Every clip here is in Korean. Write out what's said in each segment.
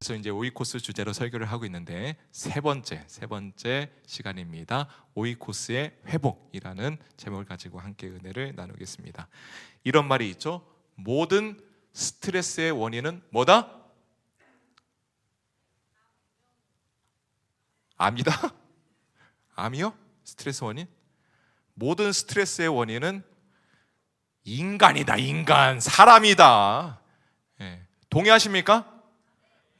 그래서 이제 오이코스 주제로 설교를 하고 있는데 세 번째 시간입니다. 오이코스의 회복이라는 제목을 가지고 함께 은혜를 나누겠습니다. 이런 말이 있죠. 모든 스트레스의 원인은 뭐다? 암이다? 암이요? 스트레스 원인? 모든 스트레스의 원인은 인간이다. 인간, 사람이다. 예. 동의하십니까?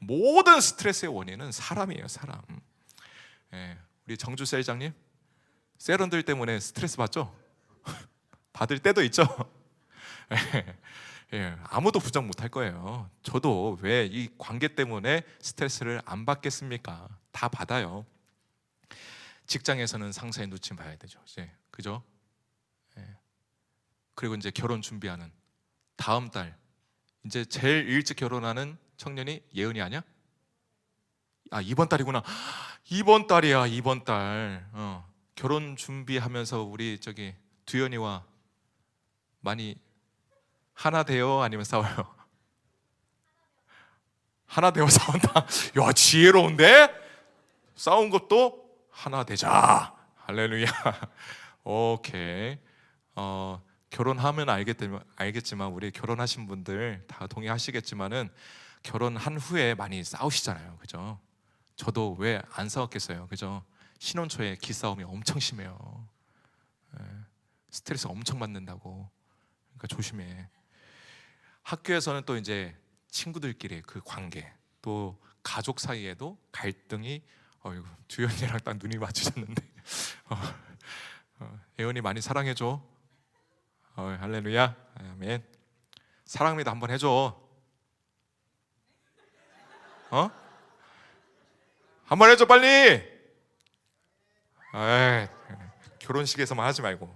모든 스트레스의 원인은 사람이에요. 사람. 예. 우리 정주 셀장님, 세런들 때문에 스트레스 받죠? 받을 때도 있죠? 예. 예. 아무도 부정 못할 거예요. 저도 왜 이 관계 때문에 스트레스를 안 받겠습니까? 다 받아요. 직장에서는 상사의 눈치 봐야 되죠. 이제 그죠? 예. 그리고 이제 결혼 준비하는 다음 달 이제 제일 일찍 결혼하는 청년이 예은이 아니야? 아, 이번 달이구나. 이번 달이야. 이번 달. 결혼 준비하면서 우리 저기 두현이와 많이 하나 돼요? 아니면 싸워요? 하나 되어 싸운다. 야, 지혜로운데? 싸운 것도 하나 되자. 할렐루야. 오케이. 결혼하면 알겠지만 우리 결혼하신 분들 다 동의하시겠지만은 결혼한 후에 많이 싸우시잖아요. 그죠? 저도 왜 안 싸웠겠어요. 그죠? 신혼 초에 기싸움이 엄청 심해요. 스트레스 엄청 받는다고. 그러니까 조심해. 학교에서는 또 이제 친구들끼리 그 관계, 또 가족 사이에도 갈등이 두현이랑 딱 눈이 맞추셨는데 예원이 많이 사랑해줘. 할렐루야. 아멘. 사랑합니다 한번 해줘. 한번 해줘 빨리. 에이, 결혼식에서만 하지 말고.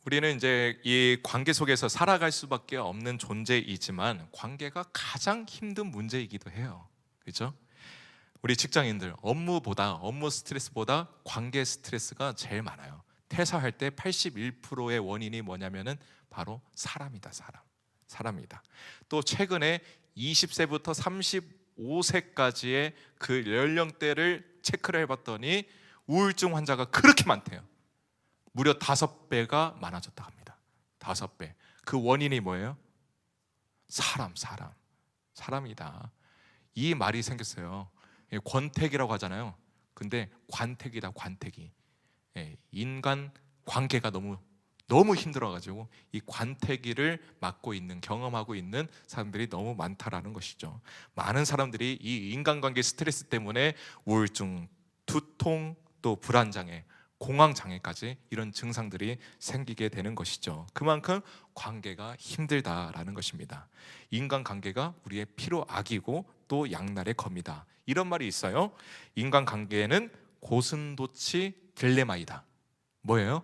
우리는 이제 이 관계 속에서 살아갈 수밖에 없는 존재이지만 관계가 가장 힘든 문제이기도 해요. 그렇죠? 우리 직장인들 업무 스트레스보다 관계 스트레스가 제일 많아요. 퇴사할 때 81%의 원인이 뭐냐면은 바로 사람이다. 사람이다. 또 최근에 20세부터 35세까지의 그 연령대를 체크를 해봤더니 우울증 환자가 그렇게 많대요. 무려 5배가 많아졌다 합니다. 5배. 그 원인이 뭐예요? 사람이다. 이 말이 생겼어요. 권태기라고 하잖아요. 근데 관택이다. 관택이. 인간 관계가 너무 힘들어가지고 이 관태기를 맡고 있는, 경험하고 있는 사람들이 너무 많다라는 것이죠. 많은 사람들이 이 인간관계 스트레스 때문에 우울증, 두통, 또 불안장애, 공황장애까지 이런 증상들이 생기게 되는 것이죠. 그만큼 관계가 힘들다라는 것입니다. 인간관계가 우리의 필요악이고 또 양날의 검이다. 이런 말이 있어요. 인간관계에는 고슴도치 딜레마이다. 뭐예요?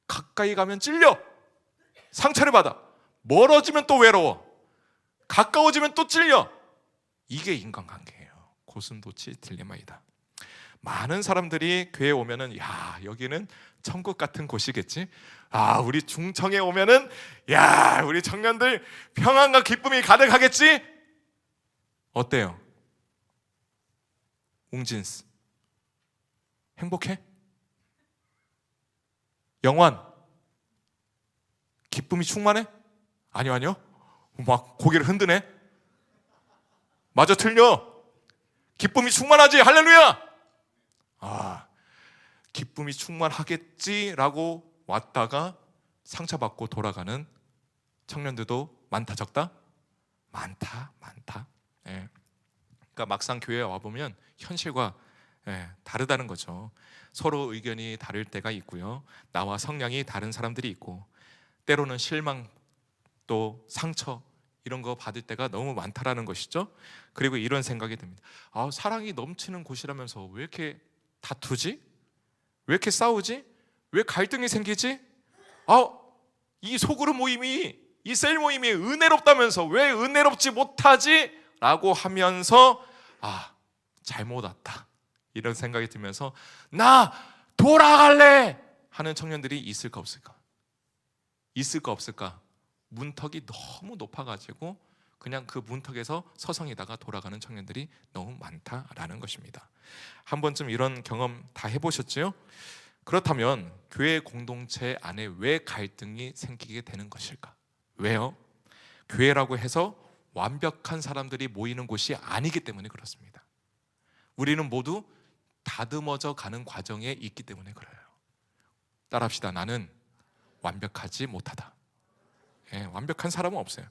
가까이 가면 찔려, 상처를 받아. 멀어지면 또 외로워, 가까워지면 또 찔려. 이게 인간관계예요. 고슴도치 딜레마이다. 많은 사람들이 교회에 오면은 야, 여기는 천국 같은 곳이겠지. 아, 우리 중청에 오면은 야, 우리 청년들 평안과 기쁨이 가득하겠지. 어때요? 웅진스 행복해? 영환 기쁨이 충만해? 아니요. 막 고개를 흔드네. 맞아, 틀려. 기쁨이 충만하지. 할렐루야. 기쁨이 충만하겠지라고 왔다가 상처받고 돌아가는 청년들도 많다, 적다? 많다. 그러니까 막상 교회에 와보면 현실과 다르다는 거죠. 서로 의견이 다를 때가 있고요. 나와 성향이 다른 사람들이 있고, 때로는 실망, 또 상처 이런 거 받을 때가 너무 많다라는 것이죠. 그리고 이런 생각이 듭니다. 사랑이 넘치는 곳이라면서 왜 이렇게 다투지? 왜 이렇게 싸우지? 왜 갈등이 생기지? 이 소그룹 모임이, 이 셀 모임이 은혜롭다면서 왜 은혜롭지 못하지? 라고 하면서 잘못 왔다, 이런 생각이 들면서 나 돌아갈래 하는 청년들이 있을까 없을까? 문턱이 너무 높아가지고 그냥 그 문턱에서 서성이다가 돌아가는 청년들이 너무 많다라는 것입니다. 한 번쯤 이런 경험 다 해보셨죠? 그렇다면 교회 공동체 안에 왜 갈등이 생기게 되는 것일까? 왜요? 교회라고 해서 완벽한 사람들이 모이는 곳이 아니기 때문에 그렇습니다. 우리는 모두 다듬어져 가는 과정에 있기 때문에 그래요. 따라합시다. 나는 완벽하지 못하다. 완벽한 사람은 없어요.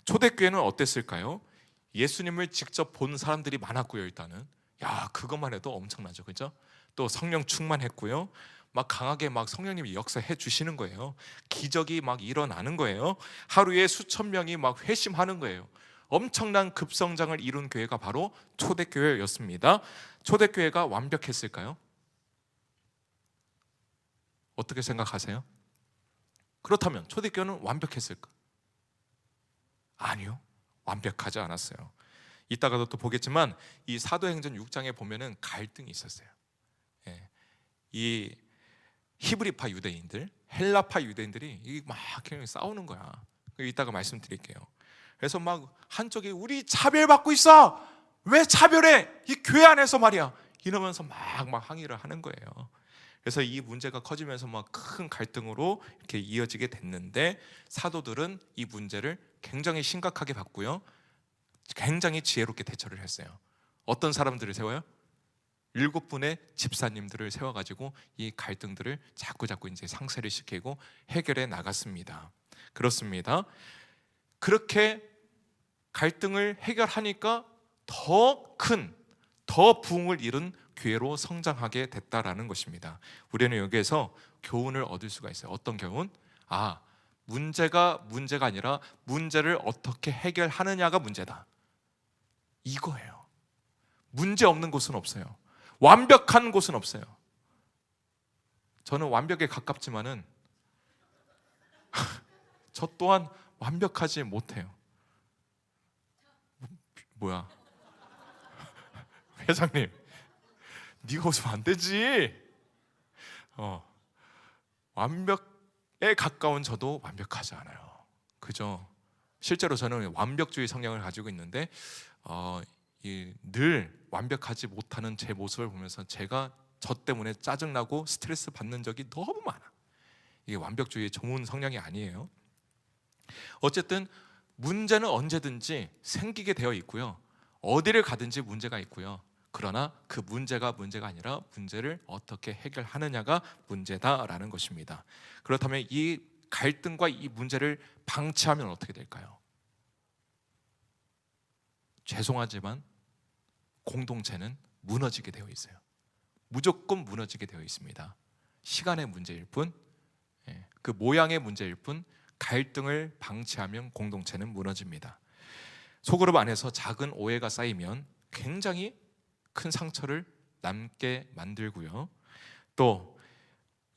초대교회는 어땠을까요? 예수님을 직접 본 사람들이 많았고요. 일단은 그것만 해도 엄청나죠, 그죠? 또 성령 충만했고요. 막 강하게 막 성령님이 역사해 주시는 거예요. 기적이 막 일어나는 거예요. 하루에 수천 명이 막 회심하는 거예요. 엄청난 급성장을 이룬 교회가 바로 초대교회였습니다. 초대교회가 완벽했을까요? 어떻게 생각하세요? 그렇다면 초대교회는 완벽했을까? 아니요, 완벽하지 않았어요. 이따가도 또 보겠지만 이 사도행전 6장에 보면은 갈등이 있었어요. 이 히브리파 유대인들, 헬라파 유대인들이 막 그냥 싸우는 거야. 이따가 말씀드릴게요. 그래서 막 한쪽이 우리 차별받고 있어. 왜 차별해? 이 교회 안에서 말이야. 이러면서 막 항의를 하는 거예요. 그래서 이 문제가 커지면서 막 큰 갈등으로 이렇게 이어지게 됐는데 사도들은 이 문제를 굉장히 심각하게 봤고요. 굉장히 지혜롭게 대처를 했어요. 어떤 사람들을 세워요? 7분의 집사님들을 세워가지고 이 갈등들을 자꾸 이제 상쇄를 시키고 해결해 나갔습니다. 그렇습니다. 그렇게 갈등을 해결하니까 더 부흥을 이룬 교회로 성장하게 됐다라는 것입니다. 우리는 여기에서 교훈을 얻을 수가 있어요. 어떤 교훈? 문제가 아니라 문제를 어떻게 해결하느냐가 문제다. 이거예요. 문제 없는 곳은 없어요. 완벽한 곳은 없어요. 저는 완벽에 가깝지만은 저 또한 완벽하지 못해요. 뭐야? 회장님, 네가 웃으면 안 되지. 완벽에 가까운 저도 완벽하지 않아요. 그죠? 실제로 저는 완벽주의 성향을 가지고 있는데 늘 완벽하지 못하는 제 모습을 보면서 제가 저 때문에 짜증나고 스트레스 받는 적이 너무 많아. 이게 완벽주의의 좋은 성향이 아니에요. 어쨌든 문제는 언제든지 생기게 되어 있고요. 어디를 가든지 문제가 있고요. 그러나 그 문제가 아니라 문제를 어떻게 해결하느냐가 문제다라는 것입니다. 그렇다면 이 갈등과 이 문제를 방치하면 어떻게 될까요? 죄송하지만 공동체는 무너지게 되어 있어요. 무조건 무너지게 되어 있습니다. 시간의 문제일 뿐, 그 모양의 문제일 뿐, 갈등을 방치하면 공동체는 무너집니다. 소그룹 안에서 작은 오해가 쌓이면 굉장히 큰 상처를 남게 만들고요. 또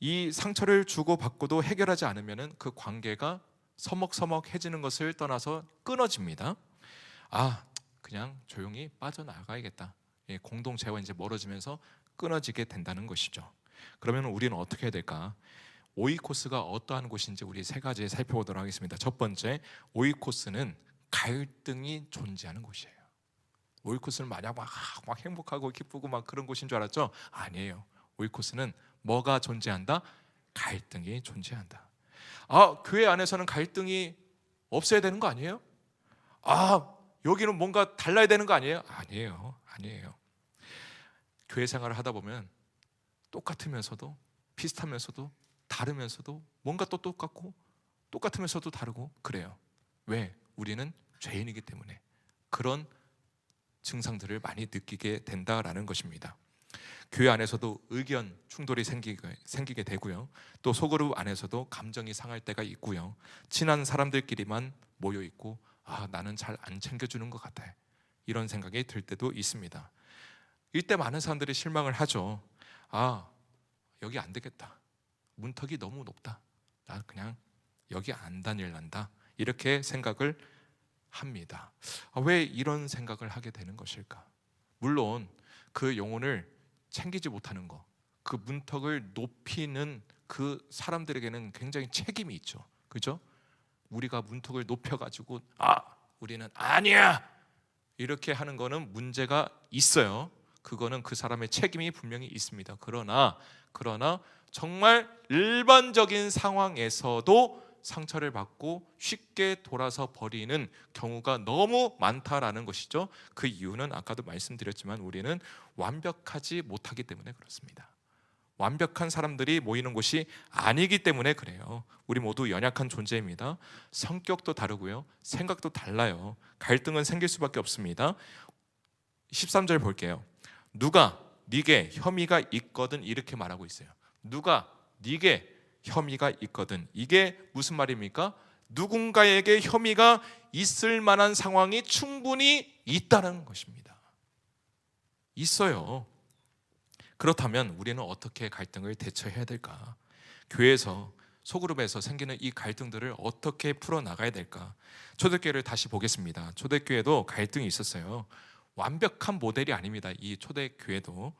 이 상처를 주고받고도 해결하지 않으면 그 관계가 서먹서먹해지는 것을 떠나서 끊어집니다. 그냥 조용히 빠져나가야겠다. 공동체와 이제 멀어지면서 끊어지게 된다는 것이죠. 그러면 우리는 어떻게 해야 될까? 오이코스가 어떠한 곳인지 우리 세 가지 살펴보도록 하겠습니다. 첫 번째, 오이코스는 갈등이 존재하는 곳이에요. 오이코스는 마냥 막 행복하고 기쁘고 막 그런 곳인 줄 알았죠? 아니에요. 오이코스는 뭐가 존재한다? 갈등이 존재한다. 교회 안에서는 갈등이 없어야 되는 거 아니에요? 여기는 뭔가 달라야 되는 거 아니에요? 아니에요. 교회 생활을 하다 보면 똑같으면서도 비슷하면서도 다르면서도 뭔가 또 똑같고 똑같으면서도 다르고 그래요. 왜? 우리는 죄인이기 때문에 그런 증상들을 많이 느끼게 된다라는 것입니다. 교회 안에서도 의견 충돌이 생기게 되고요. 또 소그룹 안에서도 감정이 상할 때가 있고요. 친한 사람들끼리만 모여 있고 나는 잘 안 챙겨주는 것 같아. 이런 생각이 들 때도 있습니다. 이때 많은 사람들이 실망을 하죠. 여기 안 되겠다. 문턱이 너무 높다. 나 그냥 여기 안 다닐란다. 이렇게 생각을 합니다. 왜 이런 생각을 하게 되는 것일까? 물론 그 영혼을 챙기지 못하는 것, 그 문턱을 높이는 그 사람들에게는 굉장히 책임이 있죠. 그죠? 우리가 문턱을 높여가지고 우리는 아니야 이렇게 하는 거는 문제가 있어요. 그거는 그 사람의 책임이 분명히 있습니다. 그러나 정말 일반적인 상황에서도 상처를 받고 쉽게 돌아서 버리는 경우가 너무 많다라는 것이죠. 그 이유는 아까도 말씀드렸지만 우리는 완벽하지 못하기 때문에 그렇습니다. 완벽한 사람들이 모이는 곳이 아니기 때문에 그래요. 우리 모두 연약한 존재입니다. 성격도 다르고요, 생각도 달라요. 갈등은 생길 수밖에 없습니다. 13절 볼게요. 누가 네게 혐의가 있거든, 이렇게 말하고 있어요. 누가 네게 혐의가 있거든. 이게 무슨 말입니까? 누군가에게 혐의가 있을 만한 상황이 충분히 있다는 것입니다. 있어요. 그렇다면 우리는 어떻게 갈등을 대처해야 될까? 교회에서, 소그룹에서 생기는 이 갈등들을 어떻게 풀어나가야 될까? 초대교회를 다시 보겠습니다. 초대교회도 갈등이 있었어요. 완벽한 모델이 아닙니다. 이 초대교회도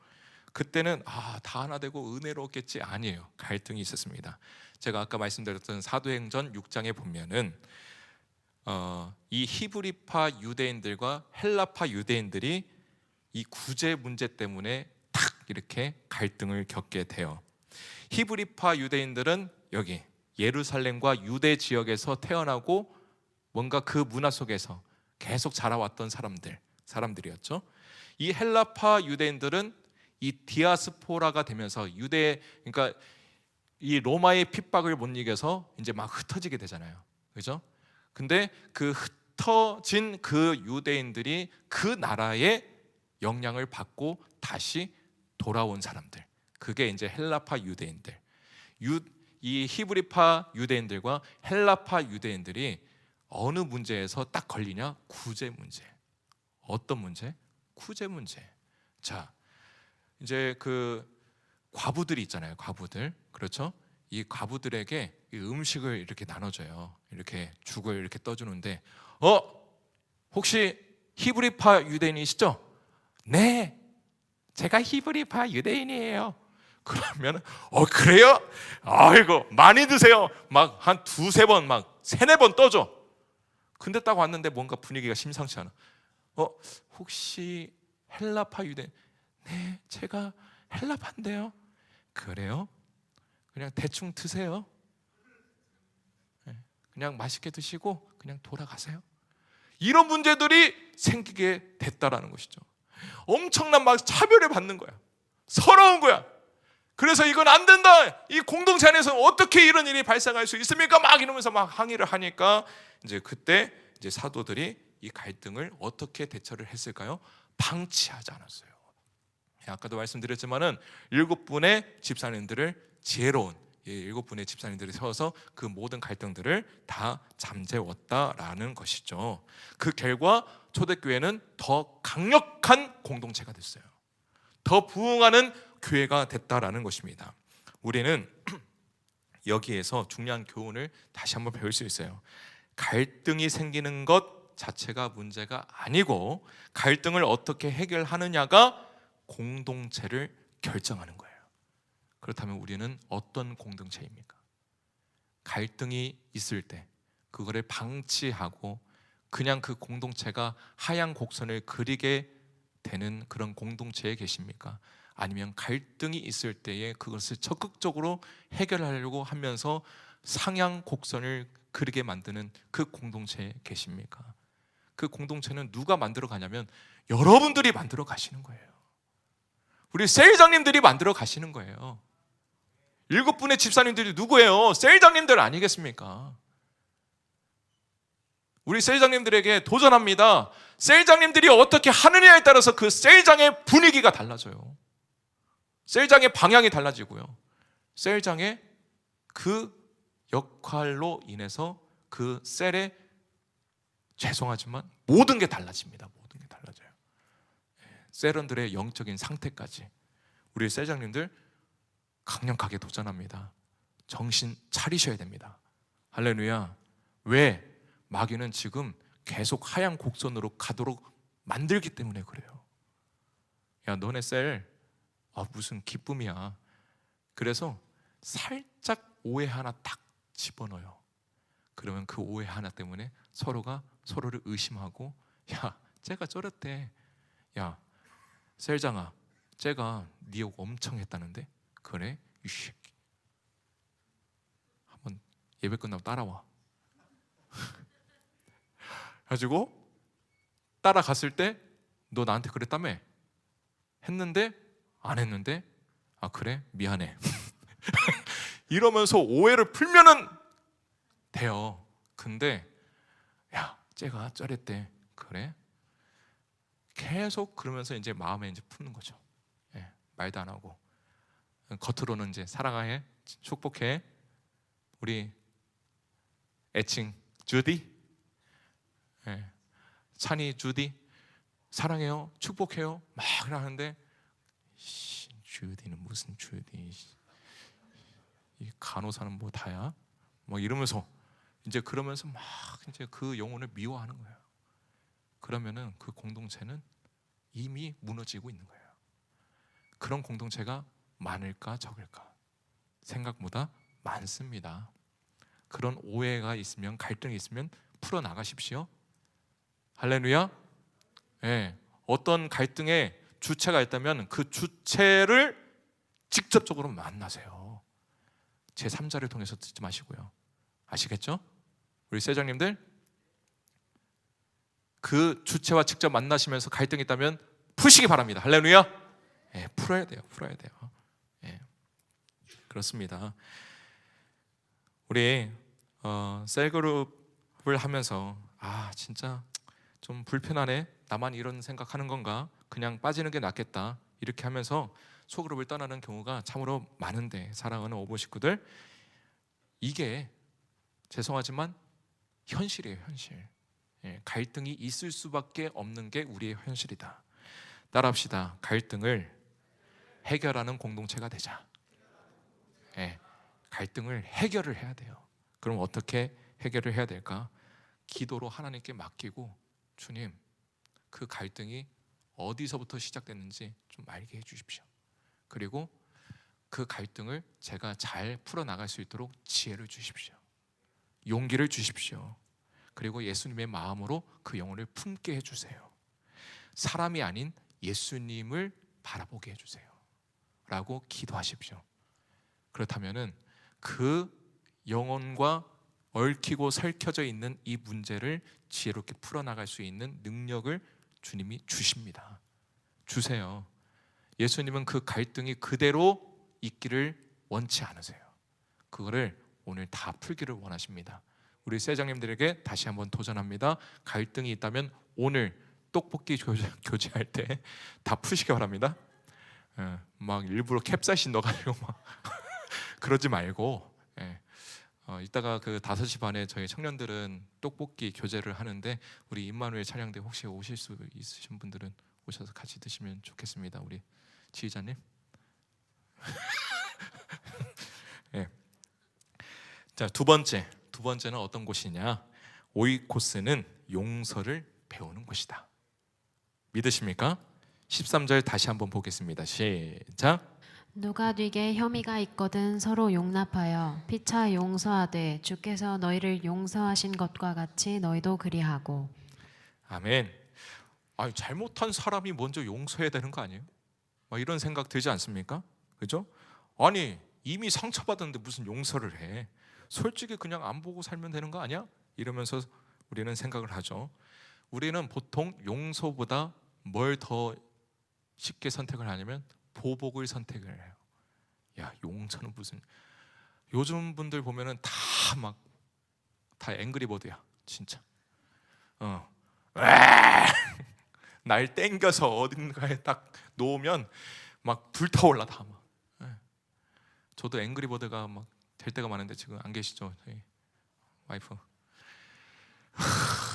그때는 다 하나 되고 은혜로웠겠지, 아니에요. 갈등이 있었습니다. 제가 아까 말씀드렸던 사도행전 6장에 보면은 이 히브리파 유대인들과 헬라파 유대인들이 이 구제 문제 때문에 탁 이렇게 갈등을 겪게 돼요. 히브리파 유대인들은 여기 예루살렘과 유대 지역에서 태어나고 뭔가 그 문화 속에서 계속 자라왔던 사람들이었죠. 이 헬라파 유대인들은 이 디아스포라가 되면서 그러니까 이 로마의 핍박을 못 이겨서 이제 막 흩어지게 되잖아요. 그죠? 근데 그 흩어진 그 유대인들이 그 나라의 영향을 받고 다시 돌아온 사람들, 그게 이제 헬라파 유대인들. 이 히브리파 유대인들과 헬라파 유대인들이 어느 문제에서 딱 걸리냐? 구제 문제. 어떤 문제? 구제 문제. 자, 이제 그 과부들이 있잖아요. 과부들. 그렇죠? 이 과부들에게 이 음식을 이렇게 나눠줘요. 이렇게 죽을 이렇게 떠주는데 혹시 히브리파 유대인이시죠? 네, 제가 히브리파 유대인이에요. 그러면 그래요? 아이고 많이 드세요. 막 한 두세 번, 막 세네 번 떠줘. 근데 딱 왔는데 뭔가 분위기가 심상치 않아. 혹시 헬라파 유대인? 네, 제가 헬라파인데요. 그래요? 그냥 대충 드세요. 그냥 맛있게 드시고 그냥 돌아가세요. 이런 문제들이 생기게 됐다라는 것이죠. 엄청난 막 차별을 받는 거야. 서러운 거야. 그래서 이건 안 된다. 이 공동체 안에서 어떻게 이런 일이 발생할 수 있습니까? 막 이러면서 막 항의를 하니까 이제 그때 이제 사도들이 이 갈등을 어떻게 대처를 했을까요? 방치하지 않았어요. 아까도 말씀드렸지만은 7분의 집사님들을 지혜로운 7분의 집사님들이 세워서 그 모든 갈등들을 다 잠재웠다라는 것이죠. 그 결과 초대교회는 더 강력한 공동체가 됐어요. 더 부흥하는 교회가 됐다라는 것입니다. 우리는 여기에서 중요한 교훈을 다시 한번 배울 수 있어요. 갈등이 생기는 것 자체가 문제가 아니고 갈등을 어떻게 해결하느냐가 공동체를 결정하는 거예요. 그렇다면 우리는 어떤 공동체입니까? 갈등이 있을 때 그거를 방치하고 그냥 그 공동체가 하얀 곡선을 그리게 되는 그런 공동체에 계십니까? 아니면 갈등이 있을 때에 그것을 적극적으로 해결하려고 하면서 상향 곡선을 그리게 만드는 그 공동체에 계십니까? 그 공동체는 누가 만들어 가냐면 여러분들이 만들어 가시는 거예요. 우리 셀장님들이 만들어 가시는 거예요. 7분의 집사님들이 누구예요? 셀장님들 아니겠습니까? 우리 셀장님들에게 도전합니다. 셀장님들이 어떻게 하느냐에 따라서 그 셀장의 분위기가 달라져요. 셀장의 방향이 달라지고요. 셀장의 그 역할로 인해서 그 셀의 죄송하지만 모든 게 달라집니다. 모든 게 달라져요. 셀원들의 영적인 상태까지 우리 셀장님들 강력하게 도전합니다. 정신 차리셔야 됩니다. 할렐루야. 왜? 마귀는 지금 계속 하얀 곡선으로 가도록 만들기 때문에 그래요. 야, 너네 셀 무슨 기쁨이야. 그래서 살짝 오해 하나 딱 집어넣어요. 그러면 그 오해 하나 때문에 서로가 서로를 의심하고, 야, 쟤가 저랬대. 야, 셀장아, 쟤가 네 욕 엄청 했다는데? 그래? 이 새끼, 한번 예배 끝나고 따라와. 가지고 따라갔을 때 너 나한테 그랬다며? 했는데 안 했는데? 아 그래? 미안해. 이러면서 오해를 풀면은 돼요. 근데 야, 쟤가 저랬대. 그래? 계속 그러면서 이제 마음에 이제 푸는 거죠. 예, 말도 안 하고 겉으로는 이제 사랑해, 축복해, 우리 애칭 주디, 예, 찬이 주디 사랑해요, 축복해요 막 하는데, 주디는 무슨 주디, 이 간호사는 뭐 다야, 뭐 이러면서 이제 그러면서 막 이제 그 영혼을 미워하는 거예요. 그러면은 그 공동체는 이미 무너지고 있는 거예요. 그런 공동체가 많을까 적을까? 생각보다 많습니다. 그런 오해가 있으면, 갈등이 있으면 풀어 나가십시오. 할렐루야. 네. 어떤 갈등의 주체가 있다면 그 주체를 직접적으로 만나세요. 제3자를 통해서 듣지 마시고요. 아시겠죠? 우리 세장님들, 그 주체와 직접 만나시면서 갈등이 있다면 푸시기 바랍니다. 할렐루야. 네, 풀어야 돼요. 네, 그렇습니다. 우리 셀그룹을 하면서 진짜 좀 불편하네, 나만 이런 생각하는 건가, 그냥 빠지는 게 낫겠다, 이렇게 하면서 소그룹을 떠나는 경우가 참으로 많은데, 사랑하는 오보 식구들, 이게 죄송하지만 현실이에요. 현실. 예, 갈등이 있을 수밖에 없는 게 우리의 현실이다. 따라합시다. 갈등을 해결하는 공동체가 되자. 예, 갈등을 해결을 해야 돼요. 그럼 어떻게 해결을 해야 될까? 기도로 하나님께 맡기고, 주님, 그 갈등이 어디서부터 시작됐는지 좀 알게 해주십시오. 그리고 그 갈등을 제가 잘 풀어나갈 수 있도록 지혜를 주십시오. 용기를 주십시오. 그리고 예수님의 마음으로 그 영혼을 품게 해주세요. 사람이 아닌 예수님을 바라보게 해주세요 라고 기도하십시오. 그렇다면 그 영혼과 얽히고 설켜져 있는 이 문제를 지혜롭게 풀어나갈 수 있는 능력을 주님이 주십니다. 주세요. 예수님은 그 갈등이 그대로 있기를 원치 않으세요. 그거를 오늘 다 풀기를 원하십니다. 우리 세장님들에게 다시 한번 도전합니다. 갈등이 있다면 오늘 떡볶이 교제할 때 다 푸시기 바랍니다. 막 일부러 캡사이신 넣어가지고 막 그러지 말고, 이따가 그 5시 반에 저희 청년들은 떡볶이 교제를 하는데, 우리 임마누엘 찬양대 혹시 오실 수 있으신 분들은 오셔서 같이 드시면 좋겠습니다. 우리 지휘자님. 네. 자, 두 번째는 어떤 곳이냐? 오이코스는 용서를 배우는 곳이다. 믿으십니까? 13절 다시 한번 보겠습니다. 시작. 누가 네게 혐의가 있거든 서로 용납하여 피차 용서하되 주께서 너희를 용서하신 것과 같이 너희도 그리하고. 아멘. 잘못한 사람이 먼저 용서해야 되는 거 아니에요? 이런 생각 들지 않습니까? 그죠? 아니, 이미 상처받았는데 무슨 용서를 해? 솔직히 그냥 안 보고 살면 되는 거 아니야? 이러면서 우리는 생각을 하죠. 우리는 보통 용서보다 뭘 더 쉽게 선택을 하냐면 보복을 선택을 해요. 야, 용서는 무슨, 요즘 분들 보면은 다 앵그리버드야 진짜. 날 땡겨서 어딘가에 딱 놓으면 막 불타올라 다 막. 저도 앵그리버드가 막 될 때가 많은데 지금 안 계시죠, 저희 와이프.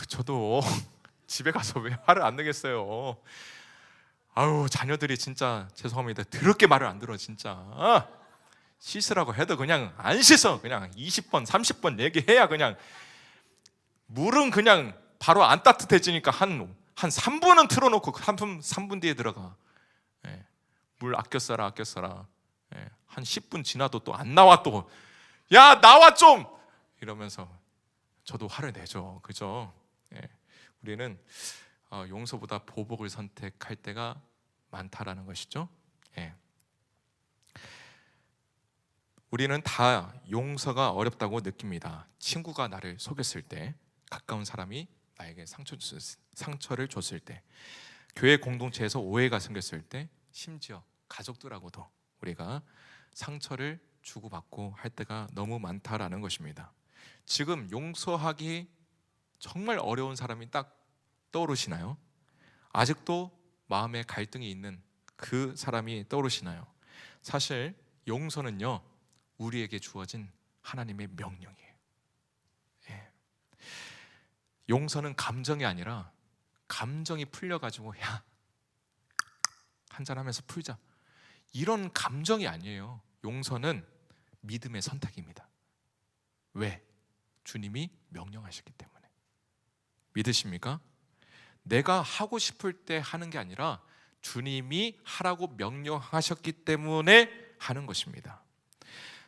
저도 집에 가서 왜 화를 안 내겠어요. 자녀들이 진짜 죄송합니다. 더럽게 말을 안 들어 진짜. 씻으라고 해도 그냥 안 씻어. 그냥 20번 30번 얘기해야 그냥 물은 그냥 바로 안 따뜻해지니까 한 3분은 틀어놓고 3분 뒤에 들어가. 물 아껴 써라. 한 10분 지나도 또 안 나와. 또 야 나와 좀 이러면서 저도 화를 내죠. 그죠? 예. 우리는 용서보다 보복을 선택할 때가 많다라는 것이죠. 예. 우리는 다 용서가 어렵다고 느낍니다. 친구가 나를 속였을 때, 가까운 사람이 나에게 상처를 줬을 때, 교회 공동체에서 오해가 생겼을 때, 심지어 가족들하고도 우리가 상처를 주고받고 할 때가 너무 많다라는 것입니다. 지금 용서하기 정말 어려운 사람이 딱 떠오르시나요? 아직도 마음에 갈등이 있는 그 사람이 떠오르시나요? 사실 용서는요, 우리에게 주어진 하나님의 명령이에요. 예. 용서는 감정이 아니라 감정이 풀려가지고 야 한잔하면서 풀자, 이런 감정이 아니에요. 용서는 믿음의 선택입니다. 왜? 주님이 명령하셨기 때문에. 믿으십니까? 내가 하고 싶을 때 하는 게 아니라 주님이 하라고 명령하셨기 때문에 하는 것입니다.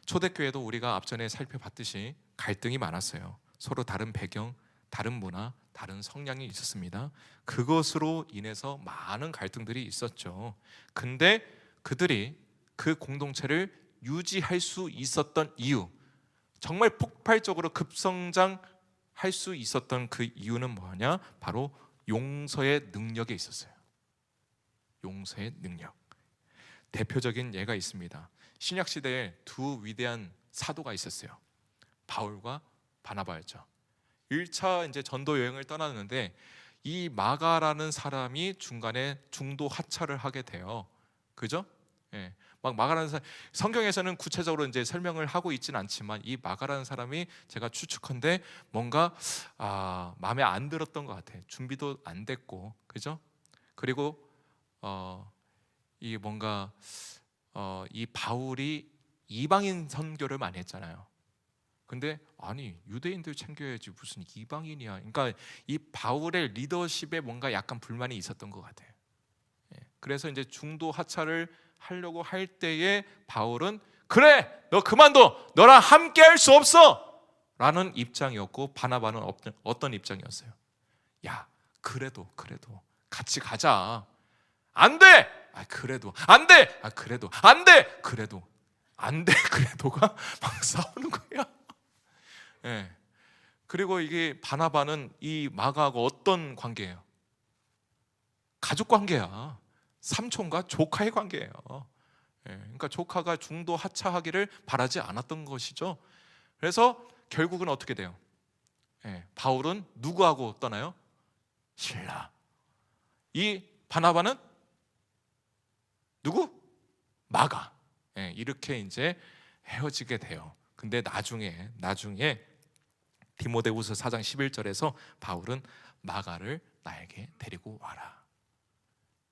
초대교회도 우리가 앞전에 살펴봤듯이 갈등이 많았어요. 서로 다른 배경, 다른 문화, 다른 성향이 있었습니다. 그것으로 인해서 많은 갈등들이 있었죠. 근데 그들이 그 공동체를 유지할 수 있었던 이유, 정말 폭발적으로 급성장할 수 있었던 그 이유는 뭐냐? 바로 용서의 능력에 있었어요. 용서의 능력. 대표적인 예가 있습니다. 신약 시대에 두 위대한 사도가 있었어요. 바울과 바나바였죠. 1차 이제 전도 여행을 떠났는데 이 마가라는 사람이 중간에 중도 하차를 하게 돼요. 그죠? 예. 막 마가라는 사람, 성경에서는 구체적으로 이제 설명을 하고 있지는 않지만 이 마가라는 사람이 제가 추측컨대 뭔가 마음에 안 들었던 것 같아요. 준비도 안 됐고, 그죠? 그리고 이 뭔가 이 바울이 이방인 선교를 많이 했잖아요. 근데 아니 유대인들 챙겨야지 무슨 이방인이야. 그러니까 이 바울의 리더십에 뭔가 약간 불만이 있었던 것 같아요. 예. 그래서 이제 중도 하차를 하려고 할 때에 바울은 그래 너 그만둬, 너랑 함께 할 수 없어 라는 입장이었고, 바나바는 어떤 입장이었어요? 야 그래도 같이 가자. 안 돼! 그래도 안 돼! 그래도 안 돼! 그래도 안 돼! 그래도가 막 싸우는 거야. 예. 그리고 이게 바나바는 이 마가하고 어떤 관계예요? 가족 관계야. 삼촌과 조카의 관계예요. 예. 그러니까 조카가 중도 하차하기를 바라지 않았던 것이죠. 그래서 결국은 어떻게 돼요? 예. 바울은 누구하고 떠나요? 신라. 이 바나바는 누구? 마가. 예. 이렇게 이제 헤어지게 돼요. 근데 나중에 디모데후서 4장 11절에서 바울은 마가를 나에게 데리고 와라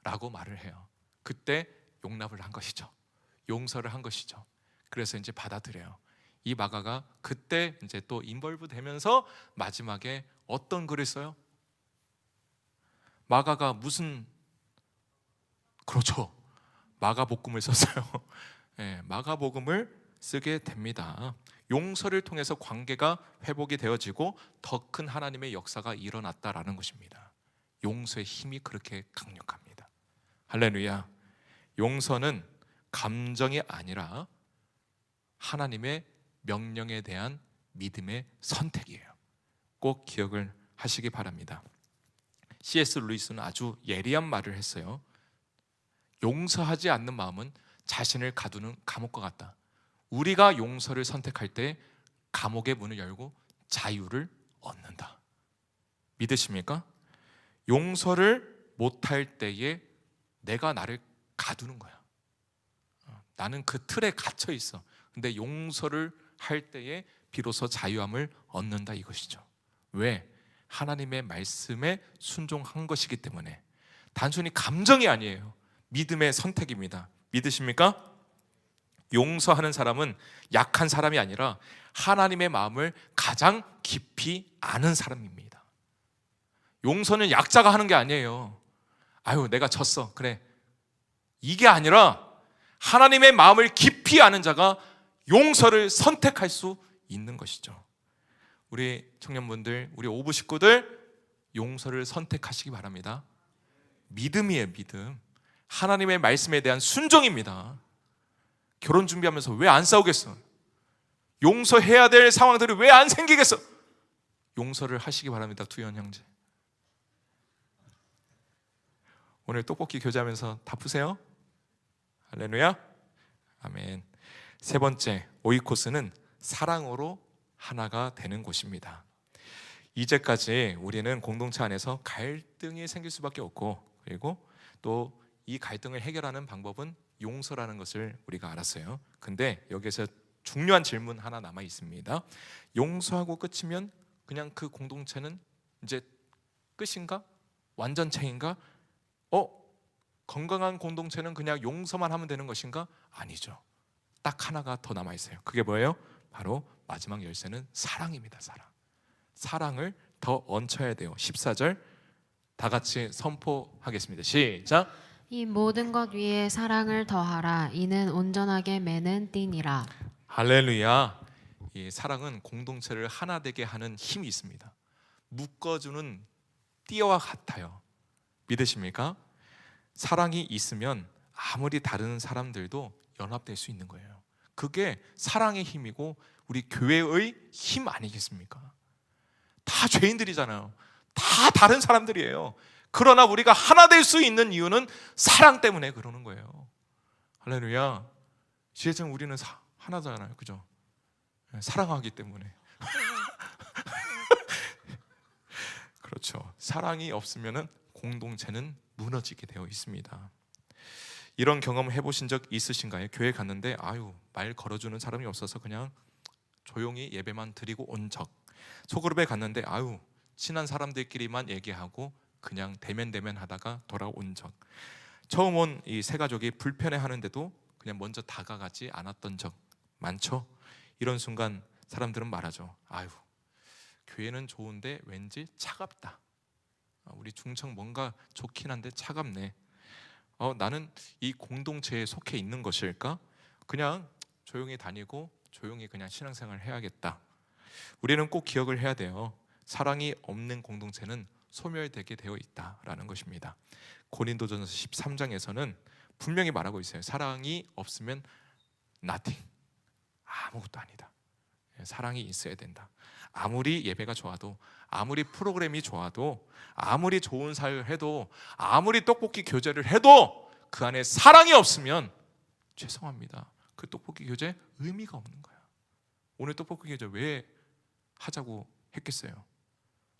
라고 말을 해요. 그때 용납을 한 것이죠. 용서를 한 것이죠. 그래서 이제 받아들여요. 이 마가가 그때 이제 또 인벌브 되면서 마지막에 어떤 글을 써요? 마가가 무슨, 그렇죠, 마가복음을 썼어요. 네, 마가복음을 쓰게 됩니다. 용서를 통해서 관계가 회복이 되어지고 더 큰 하나님의 역사가 일어났다라는 것입니다. 용서의 힘이 그렇게 강력합니다. 할렐루야. 용서는 감정이 아니라 하나님의 명령에 대한 믿음의 선택이에요. 꼭 기억을 하시기 바랍니다. C.S. 루이스는 아주 예리한 말을 했어요. 용서하지 않는 마음은 자신을 가두는 감옥과 같다. 우리가 용서를 선택할 때 감옥의 문을 열고 자유를 얻는다. 믿으십니까? 용서를 못할 때에 내가 나를 가두는 거야. 나는 그 틀에 갇혀 있어. 근데 용서를 할 때에 비로소 자유함을 얻는다 이것이죠. 왜? 하나님의 말씀에 순종한 것이기 때문에. 단순히 감정이 아니에요. 믿음의 선택입니다. 믿으십니까? 용서하는 사람은 약한 사람이 아니라 하나님의 마음을 가장 깊이 아는 사람입니다. 용서는 약자가 하는 게 아니에요. 아유 내가 졌어 그래, 이게 아니라 하나님의 마음을 깊이 아는 자가 용서를 선택할 수 있는 것이죠. 우리 청년분들, 우리 오부 식구들 용서를 선택하시기 바랍니다. 믿음이에요, 믿음. 하나님의 말씀에 대한 순종입니다. 결혼 준비하면서 왜 안 싸우겠어? 용서해야 될 상황들이 왜 안 생기겠어? 용서를 하시기 바랍니다, 두현 형제. 오늘 떡볶이 교제하면서 다 푸세요. 할렐루야. 아멘. 세 번째, 오이코스는 사랑으로 하나가 되는 곳입니다. 이제까지 우리는 공동체 안에서 갈등이 생길 수밖에 없고, 그리고 또 이 갈등을 해결하는 방법은 용서라는 것을 우리가 알았어요. 근데 여기서 중요한 질문 하나 남아 있습니다. 용서하고 끝이면 그냥 그 공동체는 이제 끝인가? 완전체인가? 건강한 공동체는 그냥 용서만 하면 되는 것인가? 아니죠. 딱 하나가 더 남아 있어요. 그게 뭐예요? 바로 마지막 열쇠는 사랑입니다. 사랑. 사랑을 더 얹혀야 돼요. 14절 다 같이 선포하겠습니다. 시작. 이 모든 것 위에 사랑을 더하라. 이는 온전하게 매는 띠니라. 할렐루야. 이 사랑은 공동체를 하나 되게 하는 힘이 있습니다. 묶어주는 띠와 같아요. 믿으십니까? 사랑이 있으면 아무리 다른 사람들도 연합될 수 있는 거예요. 그게 사랑의 힘이고 우리 교회의 힘 아니겠습니까? 다 죄인들이잖아요. 다 다른 사람들이에요. 그러나 우리가 하나 될 수 있는 이유는 사랑 때문에 그러는 거예요. 할렐루야. 지혜정 우리는 하나잖아요. 그죠? 사랑하기 때문에. 그렇죠. 사랑이 없으면 공동체는 무너지게 되어 있습니다. 이런 경험 해보신 적 있으신가요? 교회 갔는데 말 걸어주는 사람이 없어서 그냥 조용히 예배만 드리고 온 적. 소그룹에 갔는데 친한 사람들끼리만 얘기하고 그냥 대면 하다가 돌아온 적. 처음 온 이 세 가족이 불편해하는데도 그냥 먼저 다가가지 않았던 적 많죠? 이런 순간 사람들은 말하죠. 교회는 좋은데 왠지 차갑다. 우리 중청 뭔가 좋긴 한데 차갑네. 나는 이 공동체에 속해 있는 것일까? 그냥 조용히 다니고 조용히 그냥 신앙생활을 해야겠다. 우리는 꼭 기억을 해야 돼요. 사랑이 없는 공동체는 소멸되게 되어 있다라는 것입니다. 고린도전서 13장에서는 분명히 말하고 있어요. 사랑이 없으면 nothing, 아무것도 아니다. 사랑이 있어야 된다. 아무리 예배가 좋아도, 아무리 프로그램이 좋아도, 아무리 좋은 사역을 해도, 아무리 떡볶이 교제를 해도 그 안에 사랑이 없으면 죄송합니다. 그 떡볶이 교제 의미가 없는 거야. 오늘 떡볶이 교제 왜 하자고 했겠어요?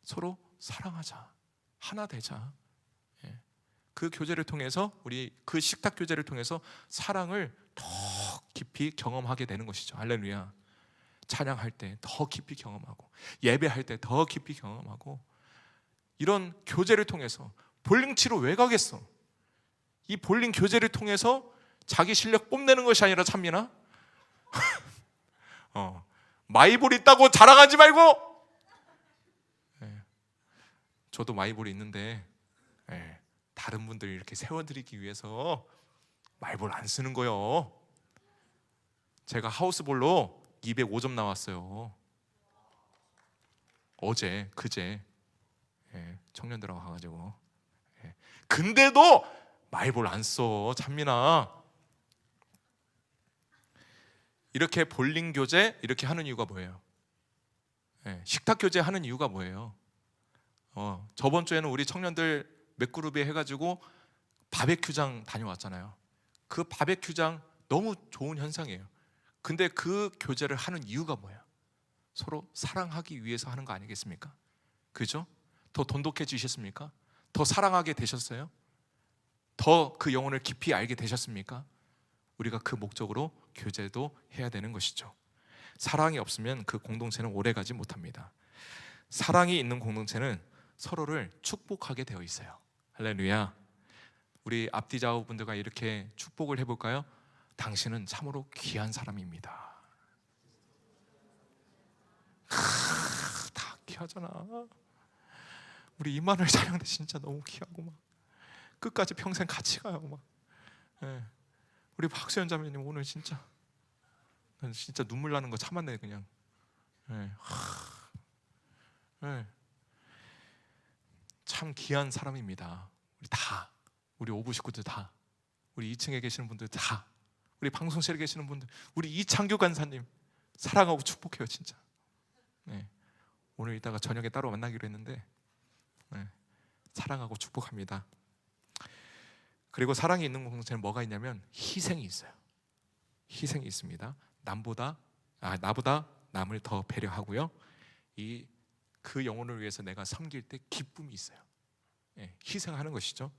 서로 사랑하자, 하나 되자. 그 교제를 통해서, 우리 그 식탁 교제를 통해서 사랑을 더 깊이 경험하게 되는 것이죠. 할렐루야. 찬양할 때 더 깊이 경험하고, 예배할 때 더 깊이 경험하고, 이런 교제를 통해서 볼링 치러 왜 가겠어? 이 볼링 교제를 통해서 자기 실력 뽐내는 것이 아니라, 찬민아, 마이볼 있다고 자랑하지 말고. 저도 마이볼이 있는데 다른 분들 이렇게 세워드리기 위해서 마이볼 안 쓰는 거요. 제가 하우스볼로 205점 나왔어요. 그제 청년들하고 가가지고. 근데도 마이볼 안 써, 찬민아. 이렇게 볼링 교제 이렇게 하는 이유가 뭐예요? 식탁 교제 하는 이유가 뭐예요? 저번 주에는 우리 청년들 몇 그룹에 해가지고 바베큐장 다녀왔잖아요. 그 바베큐장 너무 좋은 현상이에요. 근데 그 교제를 하는 이유가 뭐예요? 서로 사랑하기 위해서 하는 거 아니겠습니까? 그죠? 더 돈독해지셨습니까? 더 사랑하게 되셨어요? 더 그 영혼을 깊이 알게 되셨습니까? 우리가 그 목적으로 교제도 해야 되는 것이죠. 사랑이 없으면 그 공동체는 오래가지 못합니다. 사랑이 있는 공동체는 서로를 축복하게 되어 있어요. 할렐루야. 우리 앞뒤 좌우분들과 이렇게 축복을 해볼까요? 당신은 참으로 귀한 사람입니다. 다 귀하잖아. 우리 이만월 자녀들 진짜 너무 귀하고 막 끝까지 평생 같이 가요 막. 우리 박수현 자매님 오늘 진짜 눈물 나는 거 참았네 그냥. 네. 참 귀한 사람입니다. 우리 오부 식구들 다, 우리 2층에 계시는 분들 다, 우리 방송실에 계시는 분들, 우리 이창규 간사님 사랑하고 축복해요 진짜. 네. 오늘 이따가 저녁에 따로 만나기로 했는데 네. 사랑하고 축복합니다. 그리고 사랑이 있는 공동체는 뭐가 있냐면 희생이 있어요. 희생이 있습니다. 나보다 남을 더 배려하고요. 그 영혼을 위해서 내가 섬길 때 기쁨이 있어요. 예, 희생하는 것이죠.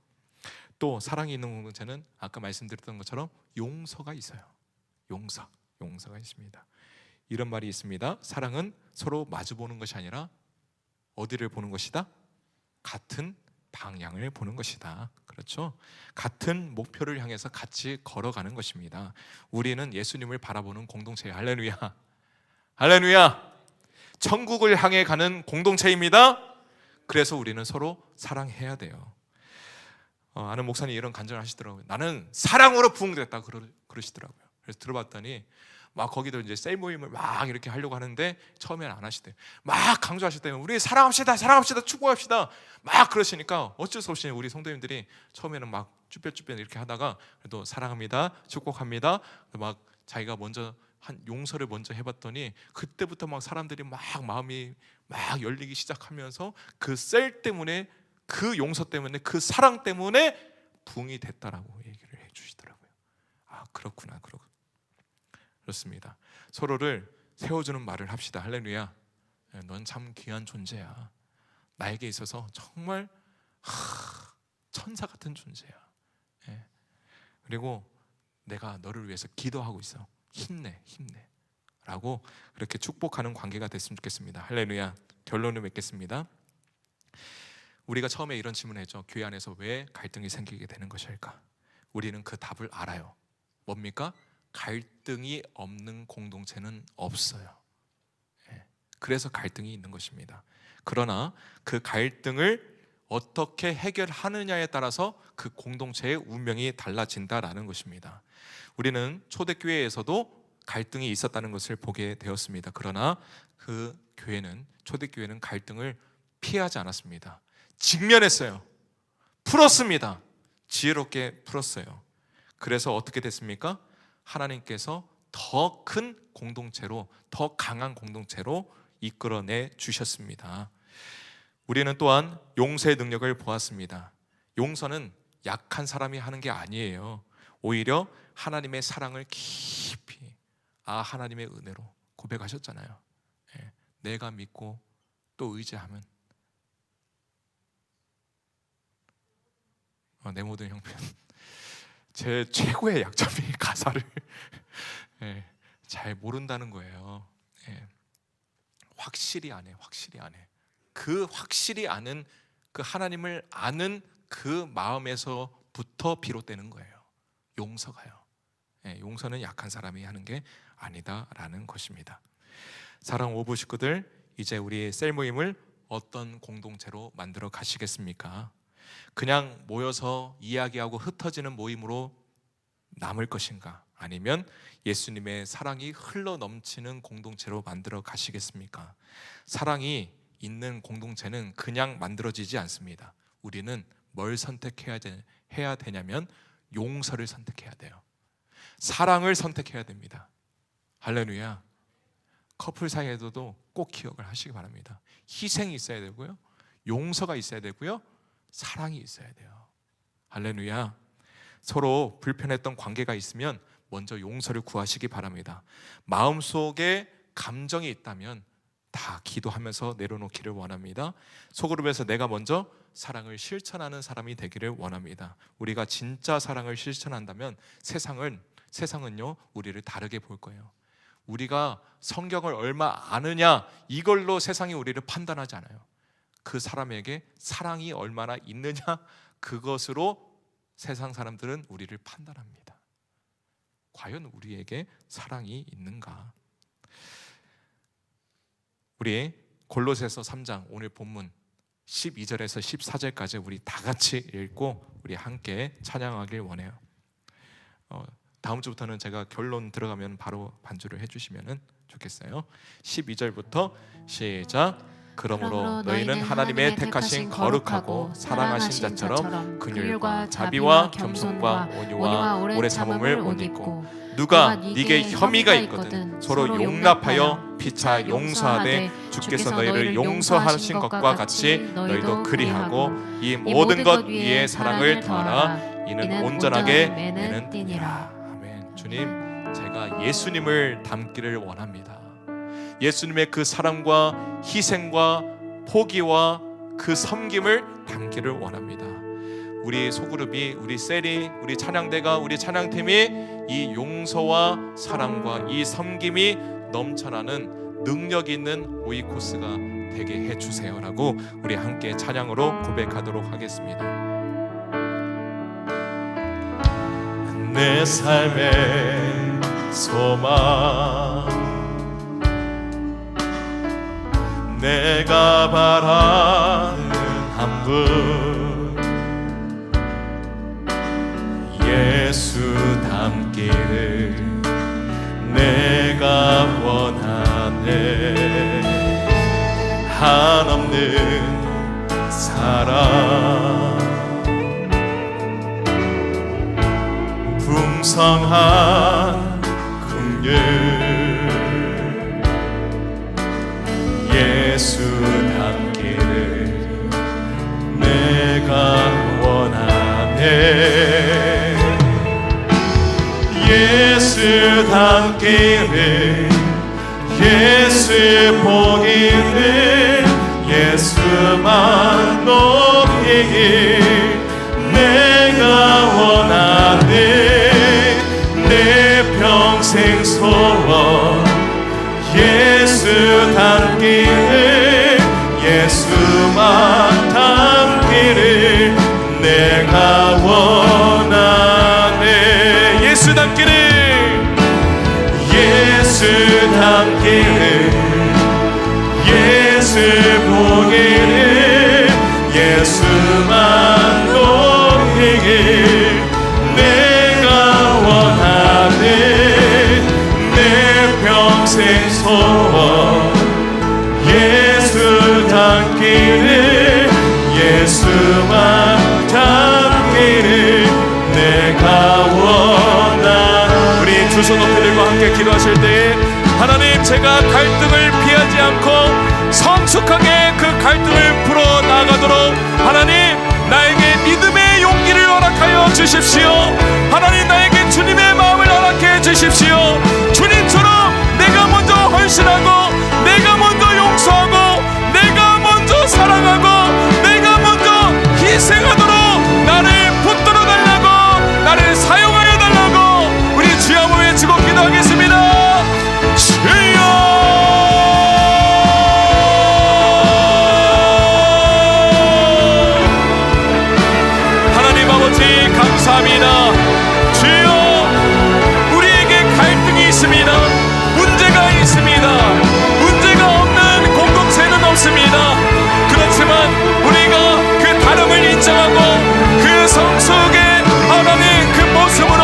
또 사랑이 있는 공동체는 아까 말씀드렸던 것처럼 용서가 있어요. 용서가 있습니다. 이런 말이 있습니다. 사랑은 서로 마주보는 것이 아니라 어디를 보는 것이다? 같은 방향을 보는 것이다. 그렇죠? 같은 목표를 향해서 같이 걸어가는 것입니다. 우리는 예수님을 바라보는 공동체예요. 할렐루야. 할렐루야. 천국을 향해 가는 공동체입니다. 그래서 우리는 서로 사랑해야 돼요. 아는 목사님이 이런 간증을 하시더라고요. 나는 사랑으로 부흥됐다 그러시더라고요. 그래서 들어봤더니 막 거기도 이제 셀 모임을 막 이렇게 하려고 하는데 처음에는 안 하시대요. 막 강조하셨대요. 우리 사랑합시다, 축복합시다. 막 그러시니까 어쩔 수 없이 우리 성도님들이 처음에는 막 쭈뼛쭈뼛 이렇게 하다가 그래도 사랑합니다, 축복합니다. 막 자기가 먼저 한 용서를 먼저 해봤더니 그때부터 막 사람들이 막 마음이 막 열리기 시작하면서 그 셀 때문에, 그 용서 때문에, 그 사랑 때문에 부흥이 됐다라고 얘기를 해주시더라고요. 아, 그렇구나. 그렇습니다. 서로를 세워주는 말을 합시다. 할렐루야. 넌 참 귀한 존재야. 나에게 있어서 정말 천사 같은 존재야. 그리고 내가 너를 위해서 기도하고 있어. 힘내 라고 그렇게 축복하는 관계가 됐으면 좋겠습니다. 할렐루야. 결론을 맺겠습니다. 우리가 처음에 이런 질문을 했죠. 교회 안에서 왜 갈등이 생기게 되는 것일까? 우리는 그 답을 알아요. 뭡니까? 갈등이 없는 공동체는 없어요. 그래서 갈등이 있는 것입니다. 그러나 그 갈등을 어떻게 해결하느냐에 따라서 그 공동체의 운명이 달라진다라는 것입니다. 우리는 초대교회에서도 갈등이 있었다는 것을 보게 되었습니다. 그러나 그 초대교회는 갈등을 피하지 않았습니다. 직면했어요. 풀었습니다. 지혜롭게 풀었어요. 그래서 어떻게 됐습니까? 하나님께서 더 큰 공동체로, 더 강한 공동체로 이끌어내 주셨습니다. 우리는 또한 용서의 능력을 보았습니다. 용서는 약한 사람이 하는 게 아니에요. 오히려 하나님의 사랑을 깊이, 하나님의 은혜로 고백하셨잖아요. 내가 믿고 또 의지하면 내 모든 형편. 제 최고의 약점이 가사를 잘 모른다는 거예요. 확실히 안 해. 그 확실히 아는, 그 하나님을 아는 그 마음에서부터 비롯되는 거예요. 용서가요. 용서는 약한 사람이 하는 게 아니다라는 것입니다. 사랑 오부 식구들, 이제 우리 셀 모임을 어떤 공동체로 만들어 가시겠습니까? 그냥 모여서 이야기하고 흩어지는 모임으로 남을 것인가? 아니면 예수님의 사랑이 흘러 넘치는 공동체로 만들어 가시겠습니까? 사랑이 있는 공동체는 그냥 만들어지지 않습니다. 우리는 뭘 해야 되냐면 용서를 선택해야 돼요. 사랑을 선택해야 됩니다. 할렐루야. 커플 사이에서도 꼭 기억을 하시기 바랍니다. 희생이 있어야 되고요, 용서가 있어야 되고요, 사랑이 있어야 돼요. 할렐루야. 서로 불편했던 관계가 있으면 먼저 용서를 구하시기 바랍니다. 마음속에 감정이 있다면 다 기도하면서 내려놓기를 원합니다. 소그룹에서 내가 먼저 사랑을 실천하는 사람이 되기를 원합니다. 우리가 진짜 사랑을 실천한다면 세상은요 우리를 다르게 볼 거예요. 우리가 성경을 얼마 아느냐 이걸로 세상이 우리를 판단하지 않아요. 그 사람에게 사랑이 얼마나 있느냐, 그것으로 세상 사람들은 우리를 판단합니다. 과연 우리에게 사랑이 있는가? 우리 골로새서 3장 오늘 본문 12절에서 14절까지 우리 다 같이 읽고 우리 함께 찬양하길 원해요. 다음 주부터는 제가 결론 들어가면 바로 반주를 해주시면 좋겠어요. 12절부터 시작. 그러므로 너희는 하나님의 택하신 거룩하고 사랑하신 자처럼 긍휼과 자비와 겸손과 온유와 오래 참음을 옷 입고 누가 네게 혐의가 있거든 서로 용납하여 피차 용서하되 주께서 너희를 용서하신 것과 같이 너희도 그리하고 이 모든 것 위에 사랑을 더하라. 이는 온전하게 매는 띠니라. 아멘. 주님, 제가 예수님을 닮기를 원합니다. 예수님의 그 사랑과 희생과 포기와 그 섬김을 담기를 원합니다. 우리 소그룹이, 우리 셀이, 우리 찬양대가, 우리 찬양팀이 이 용서와 사랑과 이 섬김이 넘쳐나는 능력 있는 오이코스가 되게 해주세요라고 우리 함께 찬양으로 고백하도록 하겠습니다. 내 삶의 소망, 내가 바라는 한 분, 예수 닮기를 내가 원하네. 한없는 사랑, 풍성한 긍휼, 예수 닮기를 내가 원하네. 예수 닮기를, 예수 보기를, 예수만 높이길 내가 원하네. 내 평생 소원 예수 닮기를, 예수만 닮기를 내가 원하네. 예수 닮기를, 예수 닮기를, 예수 보기를, 예수만 높이길 내가 원하네. 내 평생 소원 예수 닮기를, 예수만 닮기를 내가 원하네. 우리 두 손 높이 들고 함께 기도하실 때, 하나님, 제가 갈등을 피하지 않고 성숙하게 그 갈등을 풀어나가도록 하나님, 나에게 믿음의 용기를 허락하여 주십시오. 하나님, 나에게 주님의 마음을 허락해 주십시오. 주님처럼 내가 먼저 헌신하고, 내가 먼저 용서하고, 내가 먼저 사랑하고, 내가 먼저 희생하도록 나를 붙들어 달라고, 나를 사용하여 달라고 우리 주여 한번 외치고 기도하겠습니다. 주여, 하나님 아버지 감사합니다. 주여, 우리에게 갈등이 있습니다. 문제가 있습니다. 문제가 없는 공동체는 없습니다. 그렇지만 우리가 그 다름을 인정하고 그 성숙의 하나님 그 모습으로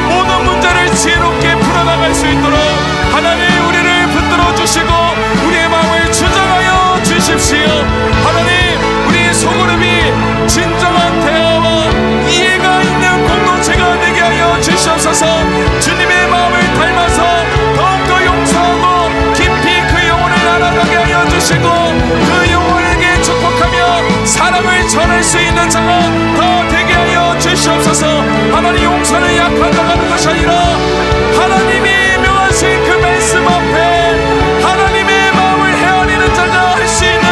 모든 문제를 지혜롭게 풀어나갈 수 있도록 하나님 우리를 붙들어 주시고 우리의 마음을 주장하여 주십시오. 하나님, 우리 소그룹이 진정한 대화와 이해가 있는 공동체가 되게 하여 주시옵소서. 주님의 마음을 닮아서 더욱더 용서하고 깊이 그 영혼을 알아가게 하여 주시고 그 영혼에게 축복하며 사랑을 전할 수 있는 자가 더 되게 하여 주시옵소서. 하나님, 용서는 약한 자가 하는 것이 아니라 하나님이 명하신 그 말씀 앞에 하나님의 마음을 헤아리는 자가 할 수 있는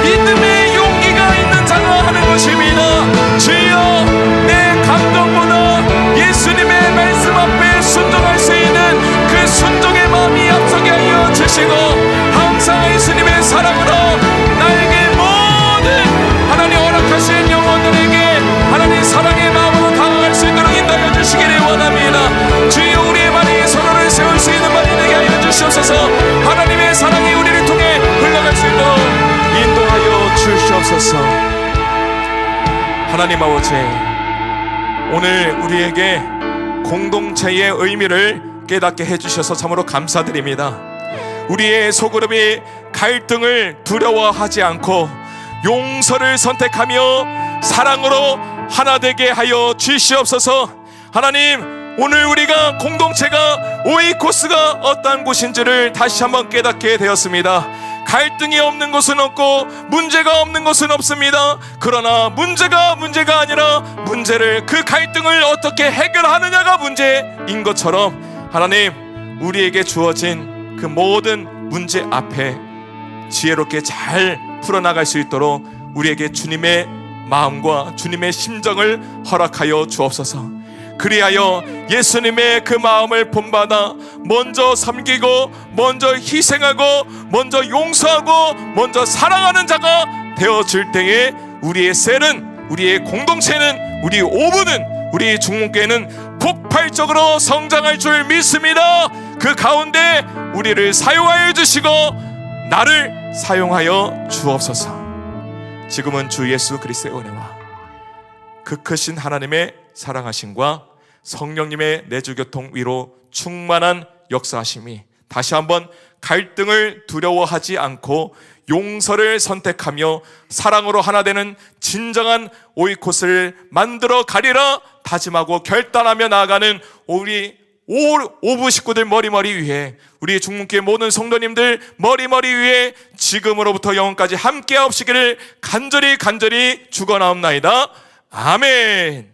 믿음의 용기가 있는 자가 하는 것입니다. 주여, 내 감정보다 예수님의 말씀 앞에 순종할 수 있는 그 순종의 마음이 앞서게 하여 주시고 항상 예수님의 사랑으로 나에게 모든 하나님 허락하신 영혼들에게 하나님 사랑의 마음으로 다가갈 수 있도록 인도하여 주시기를 원합니다. 주여, 우리의 발에 서로를 세울 수 있는 발이 되게 하여 주시옵소서. 하나님의 사랑이 우리를 통해 흘러갈 수 있도록 인도하여 주시옵소서. 하나님 아버지, 오늘 우리에게 공동체의 의미를 깨닫게 해주셔서 참으로 감사드립니다. 우리의 소그룹이 갈등을 두려워하지 않고 용서를 선택하며 사랑으로 하나 되게 하여 주시옵소서. 하나님, 오늘 우리가 공동체가 오이코스가 어떠한 곳인지를 다시 한번 깨닫게 되었습니다. 갈등이 없는 곳은 없고 문제가 없는 곳은 없습니다. 그러나 문제가 아니라 문제를, 그 갈등을 어떻게 해결하느냐가 문제인 것처럼 하나님, 우리에게 주어진 그 모든 문제 앞에 지혜롭게 잘 풀어나갈 수 있도록 우리에게 주님의 마음과 주님의 심정을 허락하여 주옵소서. 그리하여 예수님의 그 마음을 본받아 먼저 섬기고 먼저 희생하고 먼저 용서하고 먼저 사랑하는 자가 되어질 때에 우리의 셀은, 우리의 공동체는, 우리 오부는, 우리 중문교회는 폭발적으로 성장할 줄 믿습니다. 그 가운데 우리를 사용하여 주시고 나를 사용하여 주옵소서. 지금은 주 예수 그리스도의 은혜와 그 크신 하나님의 사랑하심과 성령님의 내주교통 위로 충만한 역사하심이 다시 한번 갈등을 두려워하지 않고 용서를 선택하며 사랑으로 하나 되는 진정한 오이콧을 만들어 가리라 다짐하고 결단하며 나아가는 우리 오부 식구들 머리머리 위에, 우리 중문교회 모든 성도님들 머리머리 위에 지금으로부터 영원까지 함께 하옵시기를 간절히 축원하옵나이다. 아멘.